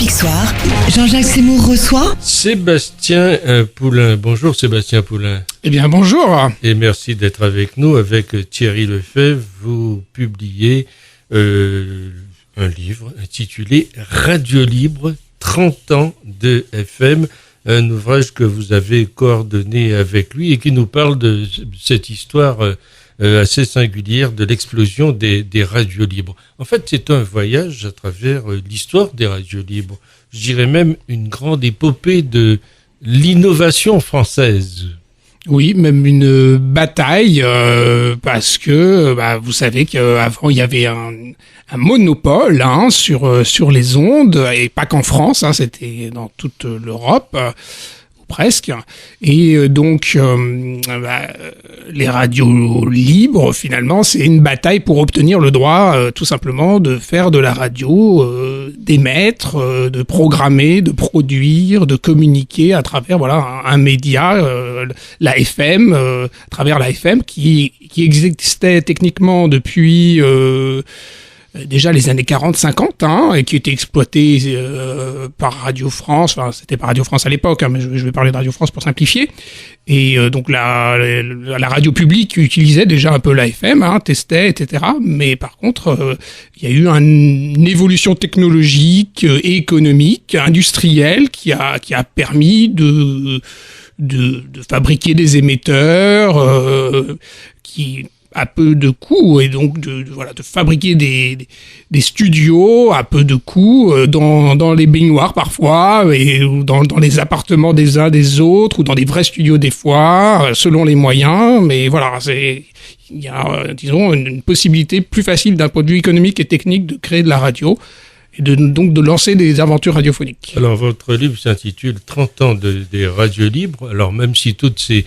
Tropique Soir, Jean-Jacques Seymour reçoit Sébastien Poulain. Bonjour Sébastien Poulain. Eh bien bonjour. Et merci d'être avec nous. Avec Thierry Lefebvre, vous publiez un livre intitulé Radio Libre, 30 ans de FM, un ouvrage que vous avez coordonné avec lui et qui nous parle de cette histoire assez singulière de l'explosion des radios libres. En fait, c'est un voyage à travers l'histoire des radios libres. Je dirais même une grande épopée de l'innovation française. Oui, même une bataille, parce que vous savez qu'avant il y avait un monopole sur les ondes, et pas qu'en France, c'était dans toute l'Europe, ou presque. Et donc les radios libres, finalement, c'est une bataille pour obtenir le droit, tout simplement, de faire de la radio, d'émettre, de programmer, de produire, de communiquer à travers un média, la FM, à travers la FM qui existait techniquement depuis déjà les années 40-50, et qui était exploité par Radio France. Enfin, c'était pas Radio France à l'époque, mais je vais parler de Radio France pour simplifier. Et donc la radio publique utilisait déjà un peu la FM, testait, etc. Mais par contre, il y a eu une évolution technologique et économique, industrielle, qui a permis de fabriquer des émetteurs qui à peu de coûts, et donc de fabriquer des studios à peu de coûts dans les baignoires parfois, et dans les appartements des uns des autres, ou dans des vrais studios des fois, selon les moyens. Mais voilà, il y a disons une possibilité plus facile d'un point de vue économique et technique de créer de la radio et donc de lancer des aventures radiophoniques. Alors votre livre s'intitule 30 ans des radios libres. Alors même si toutes ces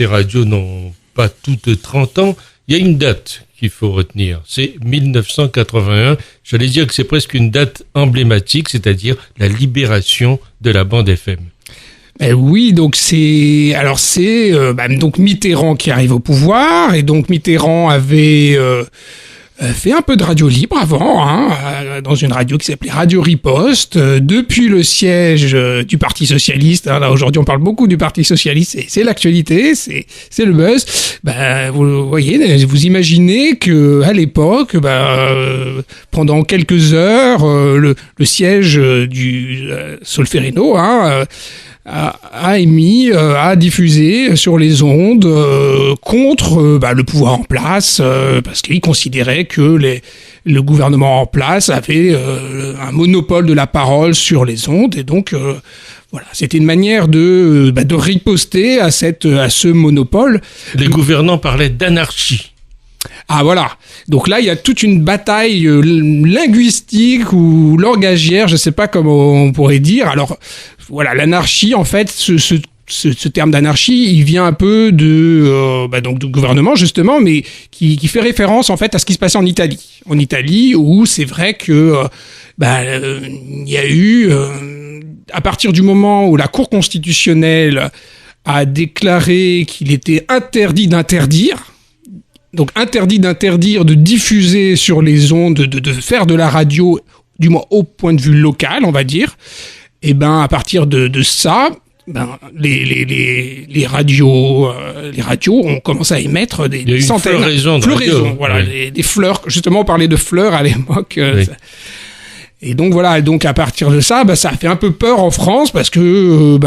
radios n'ont pas toutes 30 ans, il y a une date qu'il faut retenir, c'est 1981. J'allais dire que c'est presque une date emblématique, c'est-à-dire la libération de la bande FM. Oui, donc c'est donc Mitterrand qui arrive au pouvoir, et donc Mitterrand avait fait un peu de radio libre avant, dans une radio qui s'appelait Radio Riposte, depuis le siège du Parti Socialiste. Là, aujourd'hui, on parle beaucoup du Parti Socialiste, c'est l'actualité, c'est le buzz. Vous voyez, vous imaginez que à l'époque, pendant quelques heures, le siège du Solferino, a diffusé sur les ondes contre le pouvoir en place, parce qu'il considérait que le gouvernement en place avait un monopole de la parole sur les ondes, et donc c'était une manière de riposter à ce monopole. Les gouvernants parlaient d'anarchie. Ah voilà, donc là il y a toute une bataille linguistique ou langagière, je sais pas comment on pourrait dire. Alors voilà, l'anarchie, en fait, ce terme d'anarchie, il vient un peu donc du gouvernement justement, mais qui fait référence en fait à ce qui se passait en Italie, où c'est vrai que il y a eu à partir du moment où la Cour constitutionnelle a déclaré qu'il était interdit d'interdire. Donc interdit d'interdire de diffuser sur les ondes, de faire de la radio, du moins au point de vue local, on va dire. Et à partir de ça, les radios ont commencé à émettre des centaines. Floraison, voilà, oui. des fleurs. Justement, on parlait de fleurs à l'époque. Oui. Et donc voilà, donc à partir de ça, ça a fait un peu peur en France, parce que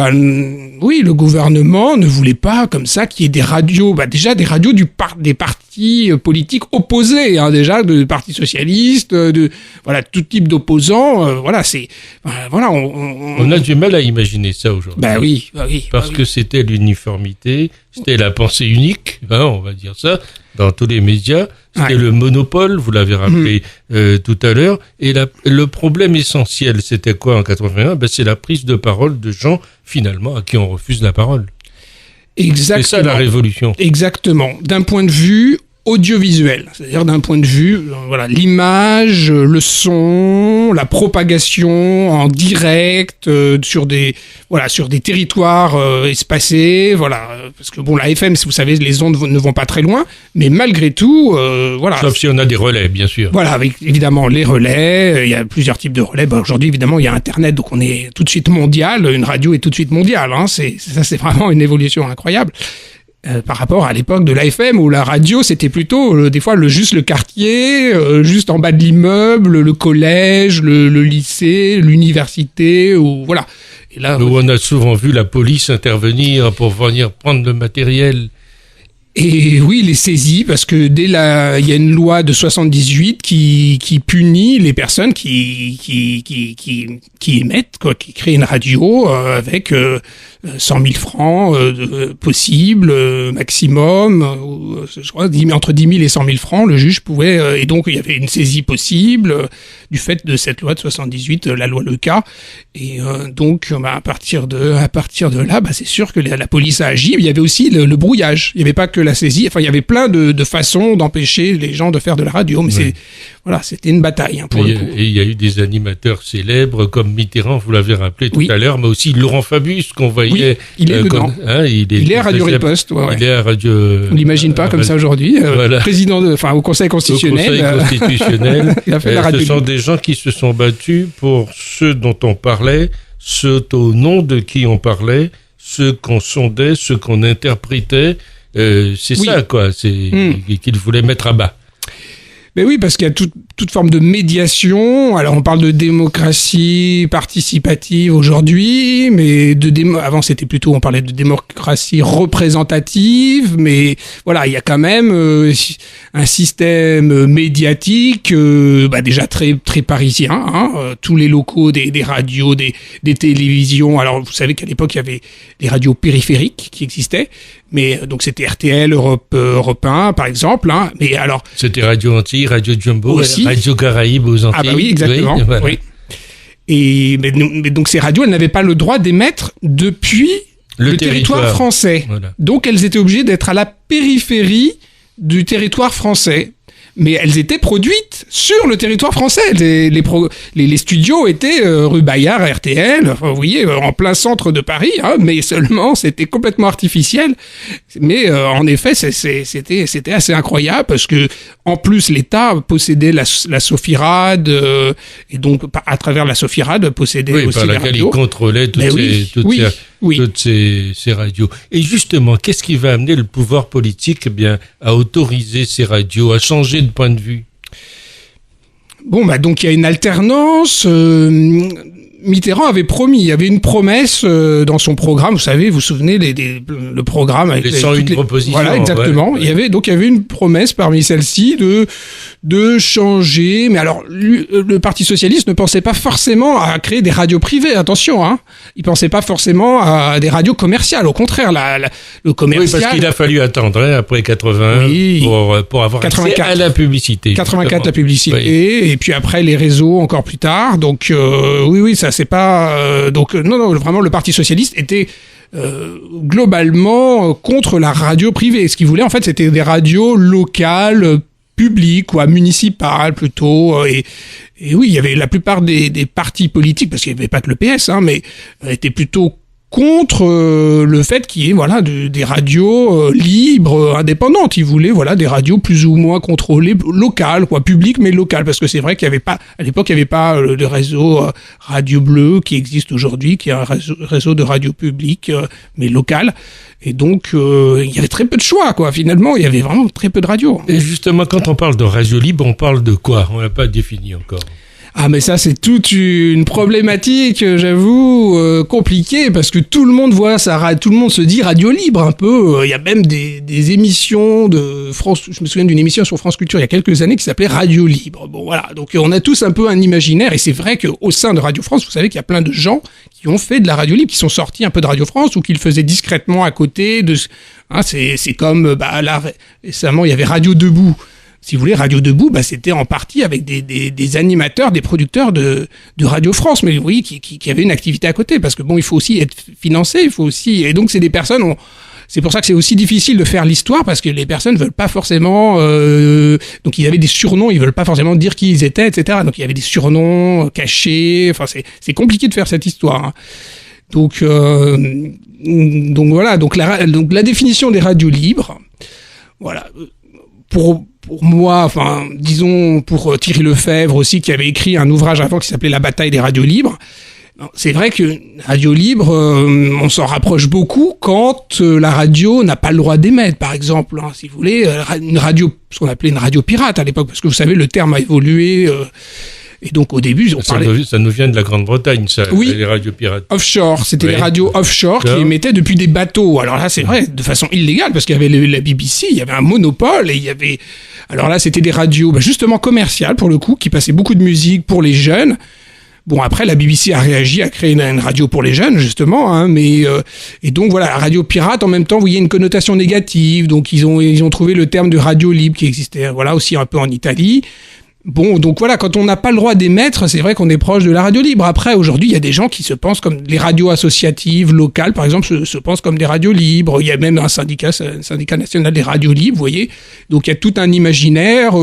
oui, le gouvernement ne voulait pas comme ça qu'il y ait des radios, déjà des radios des partis politiques opposés, déjà du Parti socialiste, tout type d'opposants. On a du mal à imaginer ça aujourd'hui. Oui. Parce que c'était l'uniformité, c'était la pensée unique, on va dire ça, dans tous les médias. C'était le monopole, vous l'avez rappelé tout à l'heure. Et le problème essentiel, c'était quoi en 81 ? C'est la prise de parole de gens, finalement, à qui on refuse la parole. Exactement. C'est ça la révolution. Exactement. D'un point de vue audiovisuel, c'est-à-dire d'un point de vue, voilà, l'image, le son, la propagation en direct sur des territoires espacés, voilà, parce que bon, la FM, vous savez, les ondes ne vont pas très loin, mais malgré tout, voilà. Sauf si on a des relais, bien sûr. Voilà, avec évidemment les relais, il y a plusieurs types de relais. Aujourd'hui, évidemment, il y a Internet, donc on est tout de suite mondial. Une radio est tout de suite mondiale. Hein. C'est vraiment une évolution incroyable. Par rapport à l'époque de l'AFM où la radio c'était plutôt des fois juste le quartier, juste en bas de l'immeuble, le collège, le lycée, l'université, ou voilà. Et là, où on a souvent vu la police intervenir pour venir prendre le matériel. Et oui, les saisies, parce que il y a une loi de 78 qui punit les personnes qui émettent, quoi, qui créent une radio avec 100 000 francs possible, maximum, je crois, entre 10 000 et 100 000 francs, le juge pouvait, et donc il y avait une saisie possible du fait de cette loi de 78, la loi Leca, et donc à partir de là, c'est sûr que la police a agi. Il y avait aussi le brouillage, il n'y avait pas que la saisie, enfin il y avait plein de façons d'empêcher les gens de faire de la radio, mais c'était une bataille pour le coup. Et il y a eu des animateurs célèbres comme Mitterrand, vous l'avez rappelé tout à l'heure, mais aussi Laurent Fabius qu'on voyait. Oui, il est dedans. Il est à Radio Riposte. Ouais. Il est à Radio. On l'imagine pas comme ça aujourd'hui. Voilà. Président au Conseil constitutionnel. Au Conseil constitutionnel. Il a fait la radio. Ce sont des gens qui se sont battus pour ceux dont on parlait, ceux au nom de qui on parlait, ceux qu'on sondait, ceux qu'on interprétait. C'est ça, quoi. C'est qu'ils voulaient mettre à bas. Mais oui, parce qu'il y a toute forme de médiation. Alors, on parle de démocratie participative aujourd'hui, mais avant, c'était plutôt, on parlait de démocratie représentative, mais voilà, il y a quand même un système médiatique, déjà très, très parisien, hein, tous les locaux des radios, des télévisions. Alors, vous savez qu'à l'époque, il y avait des radios périphériques qui existaient, mais donc c'était RTL, Europe 1, par exemple, hein, mais alors... C'était Radio Antilles, Radio Jumbo, aussi. Radio Caraïbes aux Antilles. Ah bah oui, exactement. Oui, voilà. Oui. Mais donc ces radios, elles n'avaient pas le droit d'émettre depuis le territoire français. Voilà. Donc elles étaient obligées d'être à la périphérie du territoire français. Mais elles étaient produites sur le territoire français. Les studios étaient rue Bayard, RTL, enfin, vous voyez, en plein centre de Paris, hein, mais seulement c'était complètement artificiel. Mais en effet, c'était assez incroyable parce que en plus l'État possédait la Sofirad et donc à travers la Sofirad possédait aussi par les laquelle radios. Il contrôlait toutes ces radios. Et justement, qu'est-ce qui va amener le pouvoir politique à autoriser ces radios, à changer de point de vue? Bon, donc il y a une alternance. Mitterrand avait promis, il y avait une promesse dans son programme, vous savez, vous vous souvenez le programme avec les 101 propositions. Voilà, exactement. Ouais. Il y avait une promesse parmi celles-ci de changer. Mais alors, le Parti socialiste ne pensait pas forcément à créer des radios privées. Attention, hein. Il pensait pas forcément à des radios commerciales. Au contraire, le commercial. Oui, parce qu'il a fallu attendre après 81 pour avoir 84. accès à la publicité. 84 la publicité, et puis après les réseaux encore plus tard. Donc oui, ça c'est pas non, vraiment le Parti socialiste était globalement contre la radio privée. Ce qu'il voulait en fait, c'était des radios locales, publiques ou municipales plutôt. Et oui, il y avait la plupart des partis politiques, parce qu'il n'y avait pas que le PS, hein, mais étaient plutôt contre le fait qu'il y ait des radios libres, indépendantes. Ils voulaient des radios plus ou moins contrôlées, locales, publiques mais locales, parce que c'est vrai qu'il y avait pas à l'époque, il y avait pas le réseau Radio Bleu qui existe aujourd'hui, qui est un réseau de radio publique mais local. Et donc il y avait très peu de choix, quoi. Finalement, il y avait vraiment très peu de radios. Et justement, quand on parle de radio libre, on parle de quoi? On l'a pas défini encore. Ah, mais ça, c'est toute une problématique, j'avoue, compliquée, parce que tout le monde voit ça, tout le monde se dit radio libre un peu. Il y a même des émissions de France, je me souviens d'une émission sur France Culture il y a quelques années qui s'appelait Radio Libre. Bon, voilà. Donc, on a tous un peu un imaginaire, et c'est vrai qu'au sein de Radio France, vous savez qu'il y a plein de gens qui ont fait de la radio libre, qui sont sortis un peu de Radio France, ou qui le faisaient discrètement à côté de, hein, c'est comme, là, récemment, il y avait Radio Debout. Si vous voulez, Radio Debout, c'était en partie avec des animateurs, des producteurs de Radio France, mais vous voyez, qui avaient une activité à côté, parce que bon, il faut aussi être financé, il faut aussi, et donc c'est des personnes, c'est pour ça que c'est aussi difficile de faire l'histoire, parce que les personnes veulent pas forcément, donc il y avait des surnoms, ils veulent pas forcément dire qui ils étaient, etc. Donc il y avait des surnoms cachés, enfin c'est compliqué de faire cette histoire, hein. Donc voilà, donc la définition des radios libres, voilà, pour moi, enfin, disons pour Thierry Lefebvre aussi, qui avait écrit un ouvrage avant qui s'appelait La bataille des radios libres. C'est vrai que radio libre, on s'en rapproche beaucoup quand la radio n'a pas le droit d'émettre, par exemple, hein, si vous voulez, une radio, ce qu'on appelait une radio pirate à l'époque, parce que vous savez, le terme a évolué. Et donc au début, ça nous vient de la Grande-Bretagne, ça, oui, les radios pirates. Offshore, c'était les radios offshore qui émettaient depuis des bateaux. Alors là, c'est vrai, de façon illégale, parce qu'il y avait la BBC, il y avait un monopole, et il y avait... Alors là, c'était des radios justement commerciales, pour le coup, qui passaient beaucoup de musique pour les jeunes. Bon, après, la BBC a réagi, a créé une radio pour les jeunes, justement, hein, mais et donc voilà, la radio pirate, en même temps, vous voyez une connotation négative, donc ils ont trouvé le terme de radio libre qui existait, voilà, aussi un peu en Italie. Bon, donc voilà, quand on n'a pas le droit d'émettre, c'est vrai qu'on est proche de la radio libre. Après, aujourd'hui, il y a des gens qui se pensent comme les radios associatives locales, par exemple, se pensent comme des radios libres. Il y a même un syndicat national des radios libres, vous voyez. Donc il y a tout un imaginaire.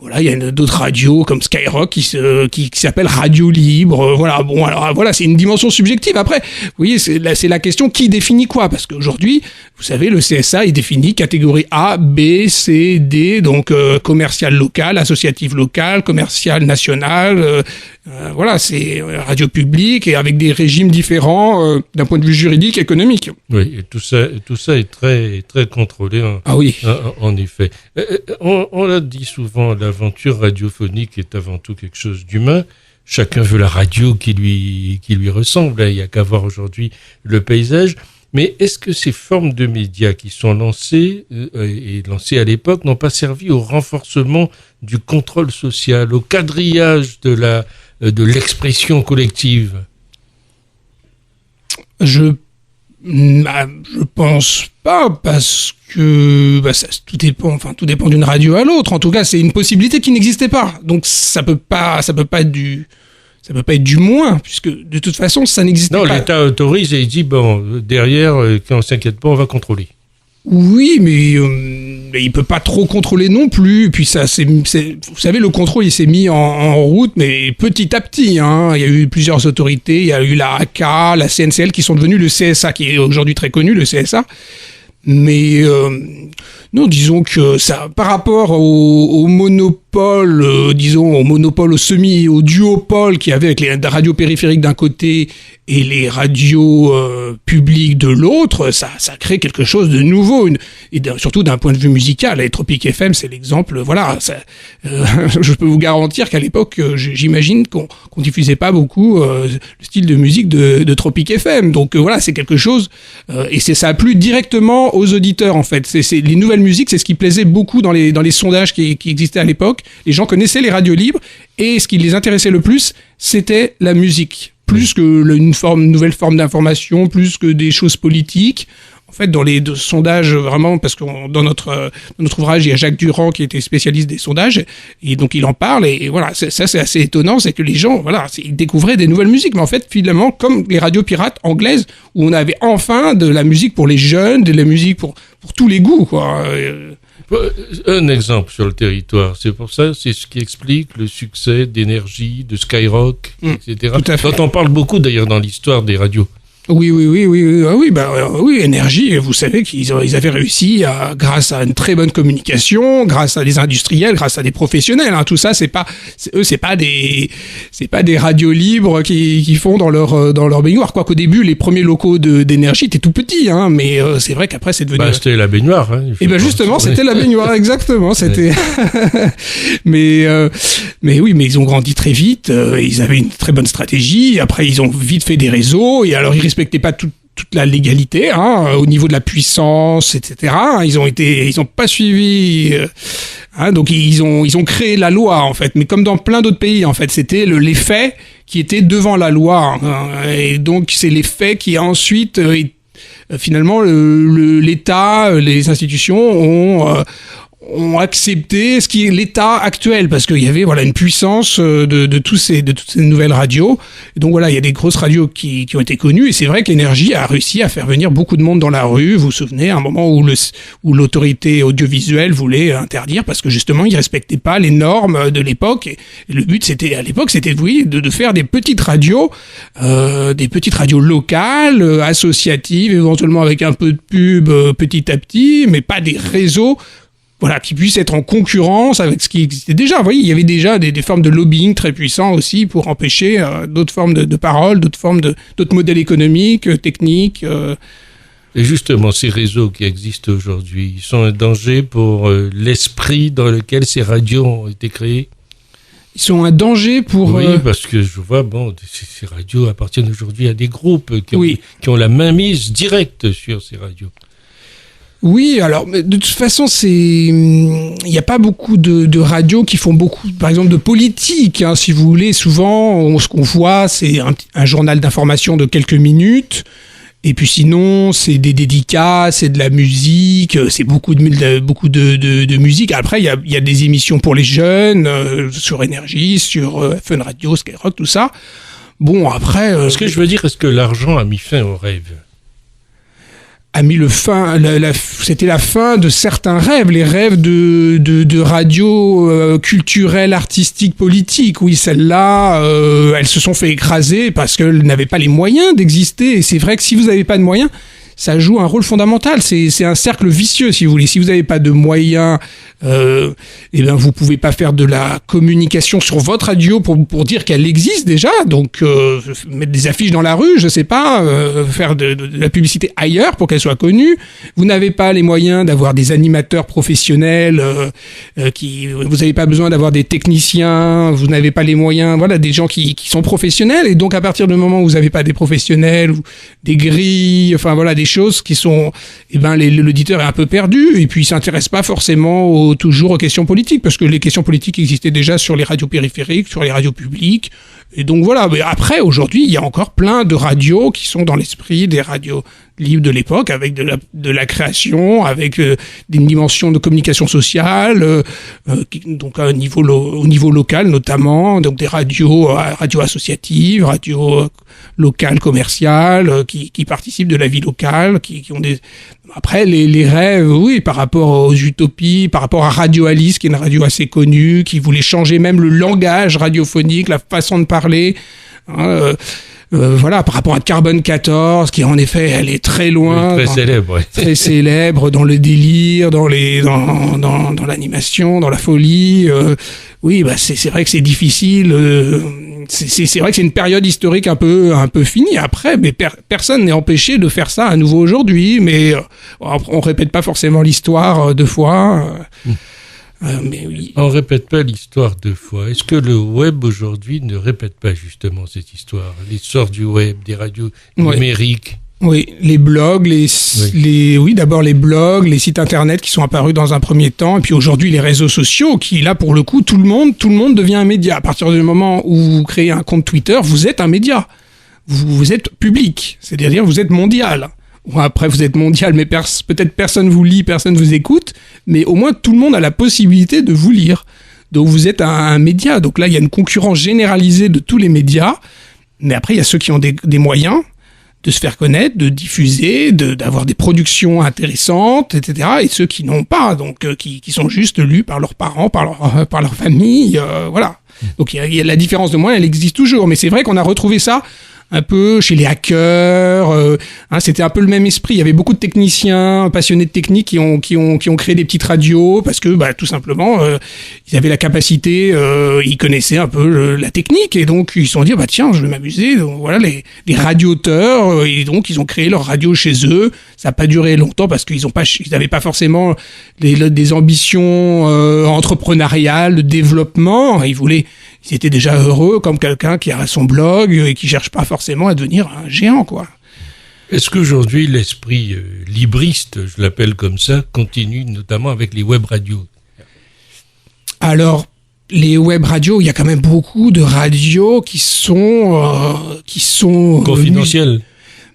Voilà, il y a d'autres radios comme Skyrock qui s'appellent radio libre. Voilà, bon, alors voilà, c'est une dimension subjective. Après, vous voyez, c'est la question qui définit quoi, parce qu'aujourd'hui, vous savez, le CSA, il définit catégorie A, B, C, D, donc commercial local, associatif local, commercial national, voilà, c'est radio publique et avec des régimes différents d'un point de vue juridique, économique. Oui, et tout ça est très, très contrôlé. En effet. On l'a dit souvent, l'aventure radiophonique est avant tout quelque chose d'humain. Chacun veut la radio qui lui ressemble. Il n'y a qu'à voir aujourd'hui le paysage. Mais est-ce que ces formes de médias qui sont lancées et lancées à l'époque n'ont pas servi au renforcement du contrôle social, au quadrillage de l'expression collective ? Je pense pas, parce que tout dépend d'une radio à l'autre. En tout cas, c'est une possibilité qui n'existait pas. Donc ça peut pas être du moins, puisque de toute façon, ça n'existait pas. Non, l'État autorise et il dit, bon, derrière, quand on s'inquiète pas, on va contrôler. Oui, mais il peut pas trop contrôler non plus. Et puis vous savez, le contrôle, il s'est mis en route, mais petit à petit, hein. Il y a eu plusieurs autorités, il y a eu la AK, la CNCL, qui sont devenues le CSA, qui est aujourd'hui très connu, le CSA. Mais non, disons que ça, par rapport au monopole, au duopole qu'il y avait avec les radios périphériques d'un côté et les radios publiques de l'autre, ça crée quelque chose de nouveau, surtout d'un point de vue musical. Et Tropic FM, c'est l'exemple. Voilà, je peux vous garantir qu'à l'époque, j'imagine qu'on diffusait pas beaucoup le style de musique de Tropic FM. Donc voilà, c'est quelque chose, et ça a plu directement aux auditeurs, en fait. C'est les nouvelles musiques, c'est ce qui plaisait beaucoup dans les sondages qui existaient à l'époque. Les gens connaissaient les radios libres, et ce qui les intéressait le plus, c'était la musique. Plus que une nouvelle forme d'information, plus que des choses politiques. En fait, dans les sondages, vraiment, parce que dans notre ouvrage, il y a Jacques Durand qui était spécialiste des sondages, et donc il en parle, et voilà, ça c'est assez étonnant, c'est que les gens, voilà, ils découvraient des nouvelles musiques, mais en fait, finalement, comme les radios pirates anglaises, où on avait enfin de la musique pour les jeunes, de la musique pour tous les goûts, quoi. Un exemple sur le territoire, c'est ce qui explique le succès d'Énergie, de Skyrock, etc. Tout à fait. Dont on parle beaucoup d'ailleurs dans l'histoire des radios. Oui, Énergie, vous savez qu'ils avaient réussi grâce à une très bonne communication, grâce à des industriels, grâce à des professionnels, hein. Tout ça, c'est pas des radios libres qui font dans leur baignoire, quoi qu'au début, les premiers locaux d'Énergie étaient tout petits, hein, mais c'est vrai qu'après, c'est devenu... c'était la baignoire, hein. Et justement, c'était la baignoire, exactement, c'était... mais oui, mais ils ont grandi très vite, ils avaient une très bonne stratégie, après, ils ont vite fait des réseaux, et alors, ils respectaient pas toute la légalité, hein, au niveau de la puissance, etc. Ils ont pas suivi, donc ils ont créé la loi, en fait. Mais comme dans plein d'autres pays, en fait, c'était les faits qui étaient devant la loi, hein, et donc c'est les faits qui ensuite, finalement, l'État, les institutions ont accepté ce qui est l'état actuel, parce qu'il y avait une puissance de toutes ces nouvelles radios. Et donc voilà, il y a des grosses radios qui ont été connues, et c'est vrai qu'Énergie a réussi à faire venir beaucoup de monde dans la rue. Vous vous souvenez, à un moment où l'autorité audiovisuelle voulait interdire, parce que justement, ils respectaient pas les normes de l'époque, et le but à l'époque, c'était de faire des petites radios locales, associatives, éventuellement avec un peu de pub petit à petit, mais pas des réseaux qui puissent être en concurrence avec ce qui existait déjà. Vous voyez, il y avait déjà des formes de lobbying très puissants aussi pour empêcher d'autres formes de parole, d'autres modèles économiques, techniques. Et justement, ces réseaux qui existent aujourd'hui, ils sont un danger pour l'esprit dans lequel ces radios ont été créées? Ils sont un danger pour... Oui, parce que je vois, ces radios appartiennent aujourd'hui à des groupes qui ont la mainmise directe sur ces radios. Oui, alors de toute façon, il n'y a pas beaucoup de radios qui font beaucoup, par exemple, de politique. Hein, si vous voulez, souvent, ce qu'on voit, c'est un journal d'information de quelques minutes. Et puis sinon, c'est des dédicaces, c'est de la musique, c'est beaucoup de musique. Après, il y a des émissions pour les jeunes sur Énergie, sur Fun Radio, Skyrock, tout ça. Bon, après... Ce que je veux dire, est-ce que l'argent a mis fin aux rêves ? C'était la fin de certains rêves, les rêves de radio culturelle, artistique, politique. Oui, celles-là, elles se sont fait écraser parce qu'elles n'avaient pas les moyens d'exister. Et c'est vrai que si vous n'avez pas de moyens, ça joue un rôle fondamental. C'est un cercle vicieux, si vous voulez. Si vous n'avez pas de moyens, vous pouvez pas faire de la communication sur votre radio pour dire qu'elle existe déjà. Donc, mettre des affiches dans la rue, je sais pas, faire de la publicité ailleurs pour qu'elle soit connue. Vous n'avez pas les moyens d'avoir des animateurs professionnels, vous n'avez pas besoin d'avoir des techniciens, vous n'avez pas les moyens, des gens qui sont professionnels. Et donc, à partir du moment où vous n'avez pas des professionnels ou des grilles, des choses qui sont, l'auditeur est un peu perdu, et puis il s'intéresse pas forcément toujours aux questions politiques, parce que les questions politiques existaient déjà sur les radios périphériques, sur les radios publiques. Et donc voilà. Mais après, aujourd'hui, il y a encore plein de radios qui sont dans l'esprit des radios libres de l'époque, avec de la création, avec des dimensions de communication sociale, donc au niveau local notamment, donc des radios associatives, radios locales commerciales, qui participent de la vie locale, qui ont des... Après, les rêves, oui, par rapport aux utopies, par rapport à Radio Alice, qui est une radio assez connue, qui voulait changer même le langage radiophonique, la façon de parler, par rapport à Carbone 14, qui en effet, elle est très loin. Oui, célèbre. Très célèbre dans le délire, dans l'animation, dans la folie. C'est vrai que c'est difficile. C'est vrai que c'est une période historique un peu finie après, mais personne n'est empêché de faire ça à nouveau aujourd'hui. Mais on répète pas forcément l'histoire deux fois. Mais oui. On répète pas l'histoire deux fois. Est-ce que le web aujourd'hui ne répète pas justement cette histoire, l'histoire du web, des radios numériques? Oui, les blogs, d'abord les blogs, les sites internet qui sont apparus dans un premier temps, et puis aujourd'hui les réseaux sociaux qui, là, pour le coup, tout le monde devient un média. À partir du moment où vous créez un compte Twitter, vous êtes un média. Vous êtes public, c'est-à-dire vous êtes mondial. Ou après, vous êtes mondial, mais peut-être personne vous lit, personne vous écoute, mais au moins tout le monde a la possibilité de vous lire. Donc vous êtes un média. Donc là, il y a une concurrence généralisée de tous les médias, mais après, il y a ceux qui ont des moyens de se faire connaître, de diffuser, d'avoir des productions intéressantes, etc. Et ceux qui n'ont pas, donc qui sont juste lus par leurs parents, par leur famille, voilà. Donc il y a la différence de moyens, elle existe toujours. Mais c'est vrai qu'on a retrouvé ça un peu chez les hackers, c'était un peu le même esprit. Il y avait beaucoup de techniciens passionnés de technique qui ont créé des petites radios parce que tout simplement ils avaient la capacité, ils connaissaient un peu la technique et donc ils se sont dit tiens, je vais m'amuser. Donc voilà, les radioteurs et donc ils ont créé leur radio chez eux. Ça n'a pas duré longtemps parce qu'ils n'avaient pas forcément des ambitions entrepreneuriales de développement. Ils étaient déjà heureux comme quelqu'un qui a son blog et qui cherche pas forcément à devenir un géant, quoi. Est-ce qu'aujourd'hui l'esprit libriste, je l'appelle comme ça, continue notamment avec les web radios? Alors, les web radios, il y a quand même beaucoup de radios qui sont confidentielles.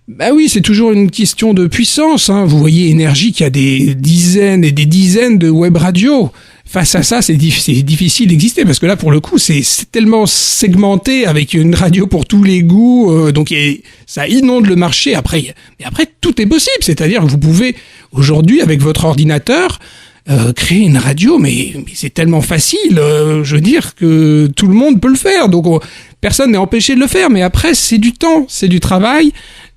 Bah oui, c'est toujours une question de puissance. Hein. Vous voyez Énergie qui a des dizaines et des dizaines de web radios. Face à ça, c'est difficile d'exister parce que là, pour le coup, c'est tellement segmenté avec une radio pour tous les goûts. Donc ça inonde le marché. Après, tout est possible. C'est-à-dire que vous pouvez aujourd'hui, avec votre ordinateur, créer une radio, mais c'est tellement facile. Je veux dire que tout le monde peut le faire. Donc personne n'est empêché de le faire. Mais après, c'est du temps, c'est du travail.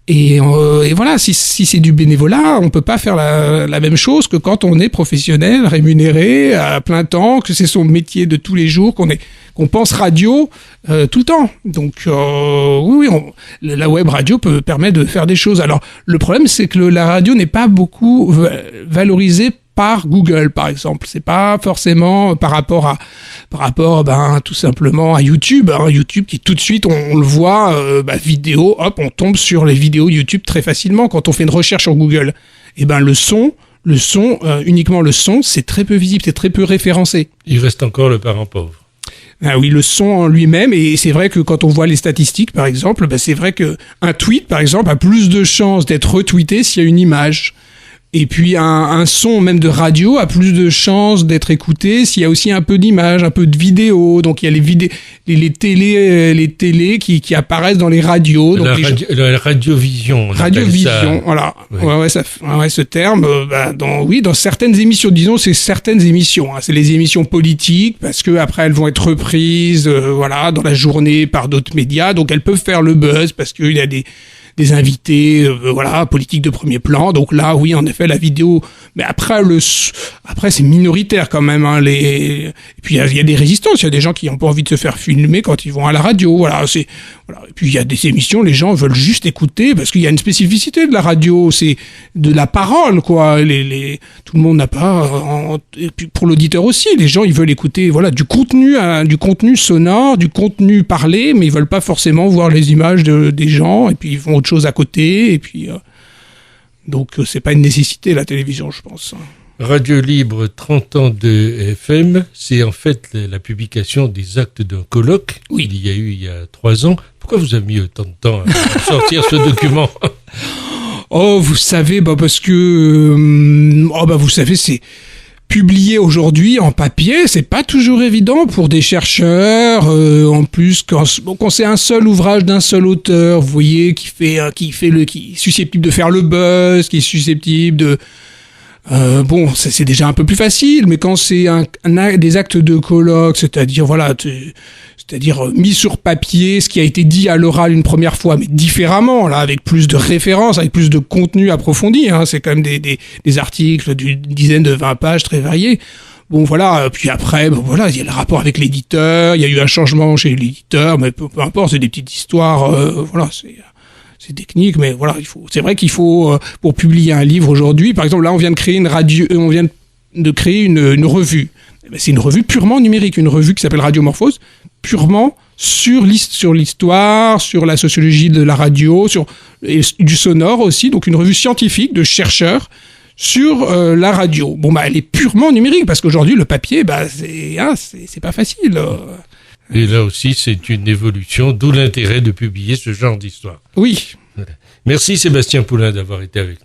Et voilà, si c'est du bénévolat, on peut pas faire la même chose que quand on est professionnel, rémunéré à plein temps, que c'est son métier de tous les jours, qu'on pense radio tout le temps. Donc oui, la web radio peut permettre de faire des choses. Alors le problème, c'est que la radio n'est pas beaucoup valorisée par Google, par exemple. C'est pas forcément par rapport tout simplement à YouTube. Hein. YouTube qui tout de suite, on le voit, vidéo, hop, on tombe sur les vidéos YouTube très facilement quand on fait une recherche sur Google. Et le son, uniquement le son, c'est très peu visible, c'est très peu référencé. Il reste encore le parent pauvre. Ah oui, le son en lui-même, et c'est vrai que quand on voit les statistiques, par exemple, c'est vrai que un tweet, par exemple, a plus de chances d'être retweeté s'il y a une image. Et puis un son même de radio a plus de chances d'être écouté s'il y a aussi un peu d'image, un peu de vidéo. Donc il y a les télés qui apparaissent dans les radios. Donc la radiovision. Radiovision, voilà. Ouais, ce terme. Dans certaines émissions, disons, c'est certaines émissions. Hein. C'est les émissions politiques parce que après elles vont être reprises, dans la journée par d'autres médias. Donc elles peuvent faire le buzz parce qu'il y a des invités, politiques de premier plan. Donc là, oui, en effet, la vidéo. Mais après, c'est minoritaire quand même. Hein, Et puis il y a des résistances. Il y a des gens qui n'ont pas envie de se faire filmer quand ils vont à la radio. Voilà. Et puis il y a des émissions, les gens veulent juste écouter parce qu'il y a une spécificité de la radio. C'est de la parole, quoi. Tout le monde n'a pas. Et puis pour l'auditeur aussi, les gens ils veulent écouter, du contenu sonore, du contenu parlé, mais ils veulent pas forcément voir les images des gens. Et puis ils font autre chose à côté, et puis donc c'est pas une nécessité la télévision, je pense. Radio Libre 30 ans de FM, c'est en fait la publication des actes d'un colloque. Oui. Il y a eu il y a 3 ans. Pourquoi vous avez mis autant de temps à sortir ce document? Oh, vous savez, parce que vous savez, c'est publier aujourd'hui en papier, c'est pas toujours évident pour des chercheurs. En plus, quand c'est un seul ouvrage d'un seul auteur, vous voyez, qui est susceptible de faire le buzz, qui est susceptible de c'est déjà un peu plus facile, mais quand c'est des actes de colloque, c'est-à-dire mis sur papier ce qui a été dit à l'oral une première fois, mais différemment, là, avec plus de références, avec plus de contenu approfondi, hein, c'est quand même des articles d'une dizaine de 20 pages très variés. Puis après, il y a le rapport avec l'éditeur, il y a eu un changement chez l'éditeur, mais peu importe, c'est des petites histoires, c'est technique, mais c'est vrai qu'il faut, pour publier un livre aujourd'hui, par exemple, là, on vient de créer une revue. C'est une revue purement numérique, une revue qui s'appelle Radiomorphose, purement sur l'histoire, sur la sociologie de la radio, et du sonore aussi, donc une revue scientifique de chercheurs sur la radio. Elle est purement numérique, parce qu'aujourd'hui, le papier, c'est pas facile. Et là aussi, c'est une évolution, d'où l'intérêt de publier ce genre d'histoire. Oui. Merci Sébastien Poulain d'avoir été avec nous.